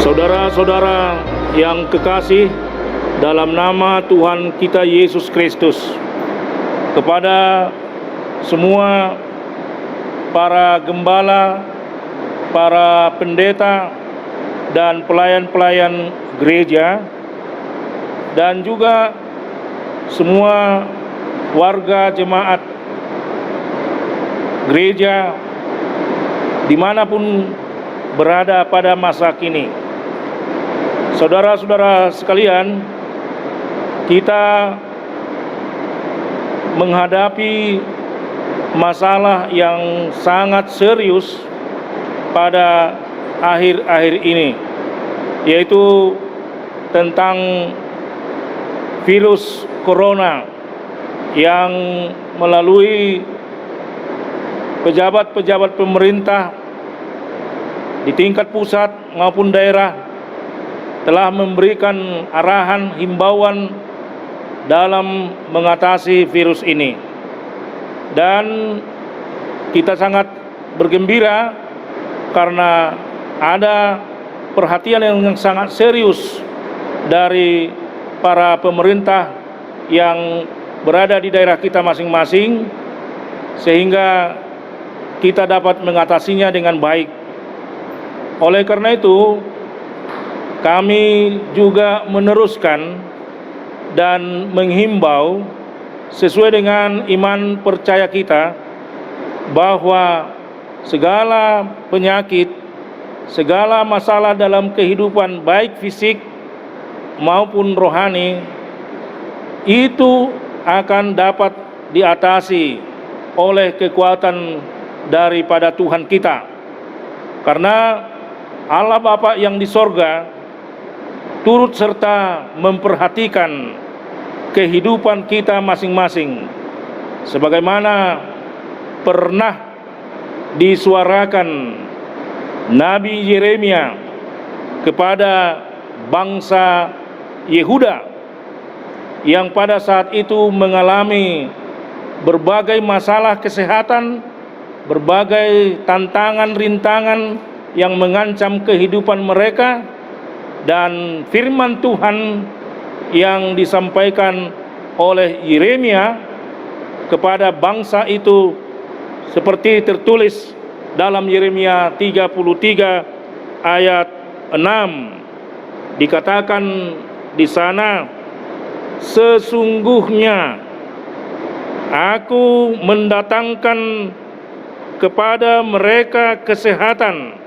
Saudara-saudara yang kekasih, dalam nama Tuhan kita Yesus Kristus, kepada semua para gembala, para pendeta, dan pelayan-pelayan gereja, dan juga semua warga jemaat gereja dimanapun berada pada masa kini. Saudara-saudara sekalian, kita menghadapi masalah yang sangat serius pada akhir-akhir ini, yaitu tentang virus corona yang melalui pejabat-pejabat pemerintah di tingkat pusat maupun daerah telah memberikan arahan himbauan dalam mengatasi virus ini. Dan kita sangat bergembira karena ada perhatian yang sangat serius dari para pemerintah yang berada di daerah kita masing-masing, sehingga kita dapat mengatasinya dengan baik. Oleh karena itu, kami juga meneruskan dan menghimbau sesuai dengan iman percaya kita bahwa segala penyakit, segala masalah dalam kehidupan baik fisik maupun rohani itu akan dapat diatasi oleh kekuatan daripada Tuhan kita. Karena Allah Bapa yang di sorga turut serta memperhatikan kehidupan kita masing-masing, sebagaimana pernah disuarakan Nabi Yeremia kepada bangsa Yehuda yang pada saat itu mengalami berbagai masalah kesehatan, berbagai tantangan, rintangan yang mengancam kehidupan mereka. Dan firman Tuhan yang disampaikan oleh Yeremia kepada bangsa itu seperti tertulis dalam Yeremia 33 ayat 6. Dikatakan di sana, sesungguhnya aku mendatangkan kepada mereka kesehatan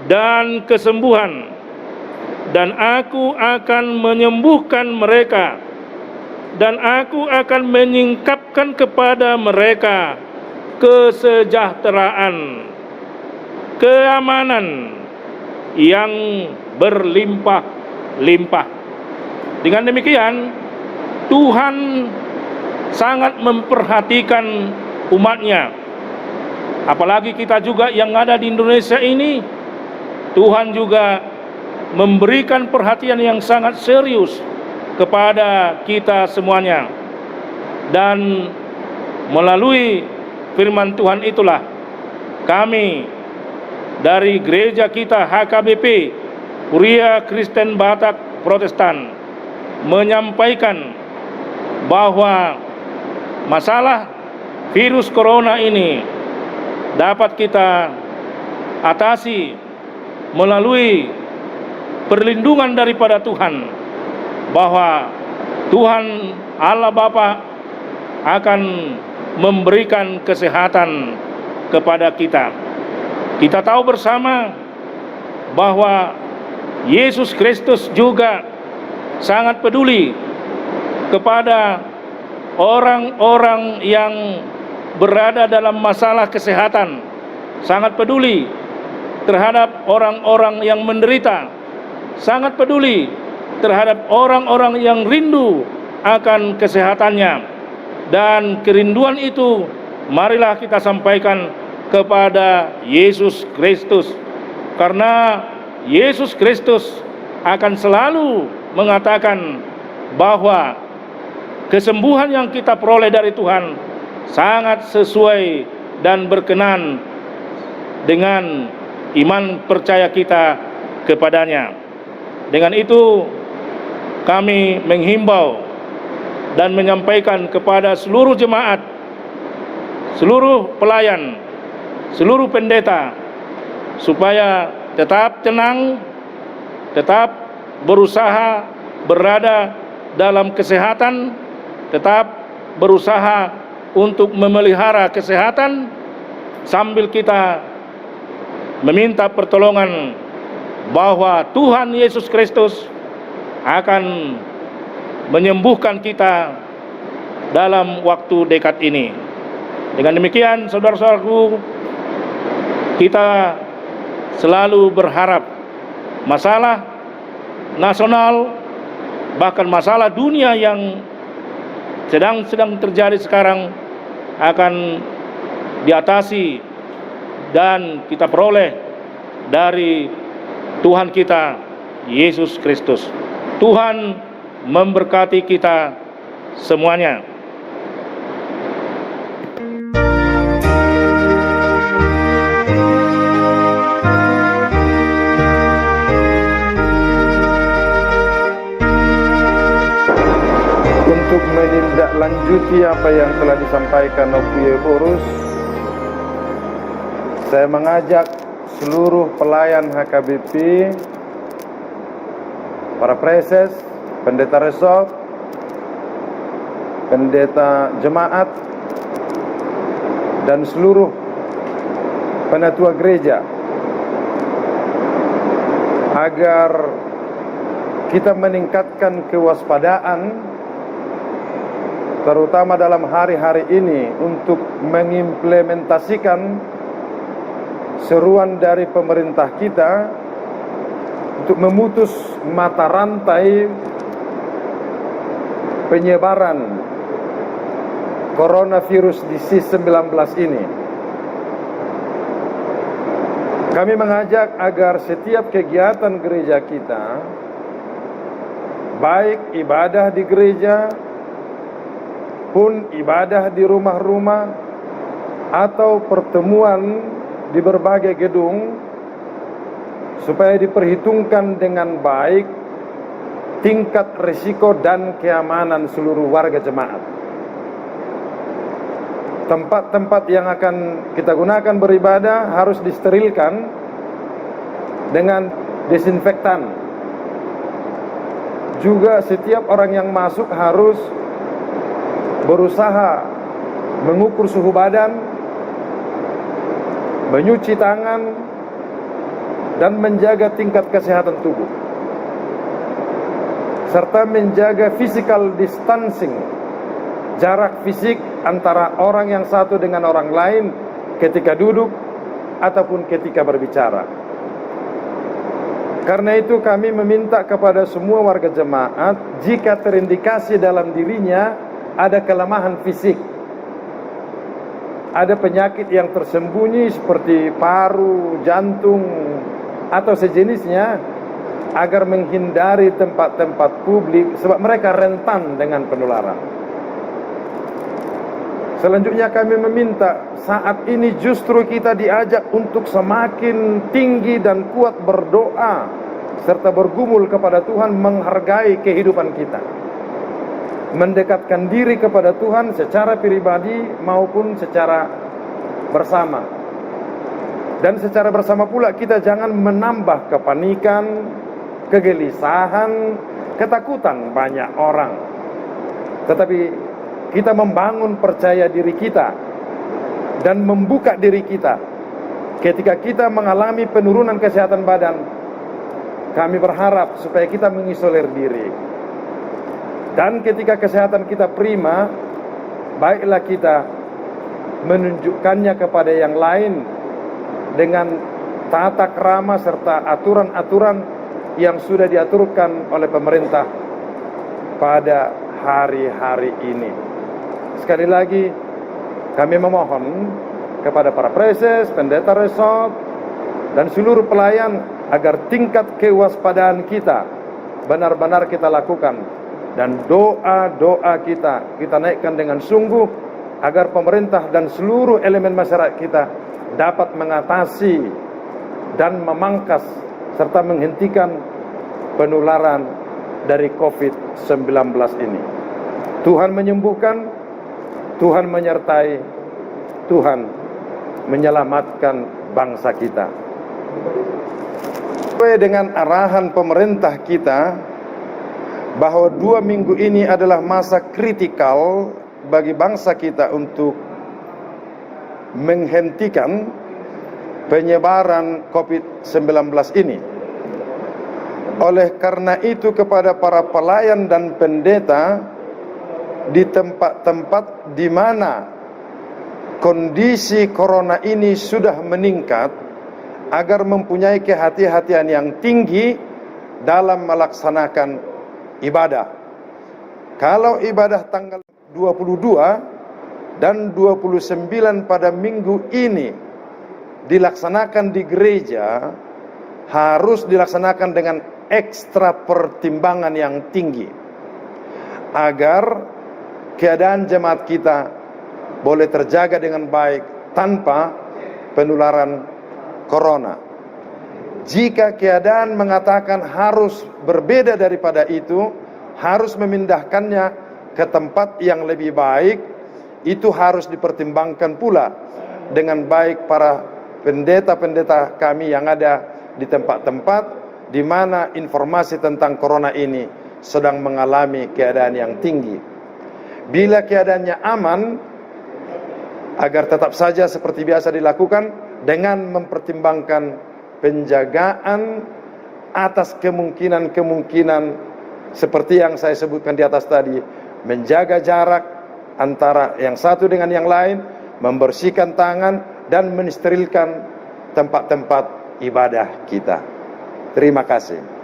dan kesembuhan, dan aku akan menyembuhkan mereka, dan aku akan menyingkapkan kepada mereka kesejahteraan, keamanan yang berlimpah-limpah. Dengan demikian, Tuhan sangat memperhatikan umatnya. Apalagi kita juga yang ada di Indonesia ini, Tuhan juga memberikan perhatian yang sangat serius kepada kita semuanya. Dan melalui firman Tuhan itulah kami dari gereja kita HKBP, Kuria Kristen Batak Protestan, menyampaikan bahwa masalah virus corona ini dapat kita atasi melalui perlindungan daripada Tuhan, bahwa Tuhan Allah Bapa akan memberikan kesehatan kepada kita. Kita tahu bersama bahwa Yesus Kristus juga sangat peduli kepada orang-orang yang berada dalam masalah kesehatan, sangat peduli terhadap orang-orang yang menderita, sangat peduli terhadap orang-orang yang rindu akan kesehatannya. Dan kerinduan itu marilah kita sampaikan kepada Yesus Kristus, karena Yesus Kristus akan selalu mengatakan bahwa kesembuhan yang kita peroleh dari Tuhan sangat sesuai dan berkenan dengan iman percaya kita kepadanya. Dengan itu kami menghimbau dan menyampaikan kepada seluruh jemaat, seluruh pelayan, seluruh pendeta, supaya tetap tenang, tetap berusaha berada dalam kesehatan, tetap berusaha untuk memelihara kesehatan, sambil kita meminta pertolongan bahwa Tuhan Yesus Kristus akan menyembuhkan kita dalam waktu dekat ini. Dengan demikian, saudara-saudaraku, kita selalu berharap masalah nasional, bahkan masalah dunia yang sedang terjadi sekarang akan diatasi dan kita peroleh dari Tuhan kita Yesus Kristus. Tuhan memberkati kita semuanya. Untuk menindaklanjuti apa yang telah disampaikan Opuye Borus, saya mengajak seluruh pelayan HKBP, para preses, pendeta resort, pendeta jemaat, dan seluruh penatua gereja agar kita meningkatkan kewaspadaan, terutama dalam hari-hari ini, untuk mengimplementasikan seruan dari pemerintah kita untuk memutus mata rantai penyebaran coronavirus disease 19 ini. Kami mengajak agar setiap kegiatan gereja kita, baik ibadah di gereja pun ibadah di rumah-rumah atau pertemuan di berbagai gedung, supaya diperhitungkan dengan baik tingkat risiko dan keamanan seluruh warga jemaat. Tempat-tempat yang akan kita gunakan beribadah harus disterilkan dengan desinfektan. Juga setiap orang yang masuk harus berusaha mengukur suhu badan, menyuci tangan, dan menjaga tingkat kesehatan tubuh, serta menjaga physical distancing, jarak fisik antara orang yang satu dengan orang lain ketika duduk ataupun ketika berbicara. Karena itu kami meminta kepada semua warga jemaat, jika terindikasi dalam dirinya ada kelemahan fisik, ada penyakit yang tersembunyi seperti paru, jantung, atau sejenisnya, agar menghindari tempat-tempat publik sebab mereka rentan dengan penularan. Selanjutnya kami meminta, saat ini justru kita diajak untuk semakin tinggi dan kuat berdoa serta bergumul kepada Tuhan, menghargai kehidupan kita, mendekatkan diri kepada Tuhan secara pribadi maupun secara bersama. Dan secara bersama pula kita jangan menambah kepanikan, kegelisahan, ketakutan banyak orang, tetapi kita membangun percaya diri kita dan membuka diri kita. Ketika kita mengalami penurunan kesehatan badan, kami berharap supaya kita mengisolir diri. Dan ketika kesehatan kita prima, baiklah kita menunjukkannya kepada yang lain dengan tata krama serta aturan-aturan yang sudah diaturkan oleh pemerintah pada hari-hari ini. Sekali lagi, kami memohon kepada para preses, pendeta resort, dan seluruh pelayan agar tingkat kewaspadaan kita benar-benar kita lakukan, dan doa-doa kita naikkan dengan sungguh agar pemerintah dan seluruh elemen masyarakat kita dapat mengatasi dan memangkas serta menghentikan penularan dari COVID-19 ini. Tuhan menyembuhkan, Tuhan menyertai, Tuhan menyelamatkan bangsa kita. Sesuai dengan arahan pemerintah kita bahwa 2 minggu ini adalah masa kritikal bagi bangsa kita untuk menghentikan penyebaran COVID-19 ini. Oleh karena itu, kepada para pelayan dan pendeta di tempat-tempat di mana kondisi corona ini sudah meningkat, agar mempunyai kehati-hatian yang tinggi dalam melaksanakan ibadah. Kalau ibadah tanggal 22 dan 29 pada minggu ini dilaksanakan di gereja, harus dilaksanakan dengan ekstra pertimbangan yang tinggi agar keadaan jemaat kita boleh terjaga dengan baik tanpa penularan corona. Jika keadaan mengatakan harus berbeda daripada itu, harus memindahkannya ke tempat yang lebih baik, itu harus dipertimbangkan pula dengan baik para pendeta-pendeta kami yang ada di tempat-tempat di mana informasi tentang corona ini sedang mengalami keadaan yang tinggi. Bila keadaannya aman, agar tetap saja seperti biasa dilakukan dengan mempertimbangkan penjagaan atas kemungkinan-kemungkinan seperti yang saya sebutkan di atas tadi, menjaga jarak antara yang satu dengan yang lain, membersihkan tangan, dan mensterilkan tempat-tempat ibadah kita. Terima kasih.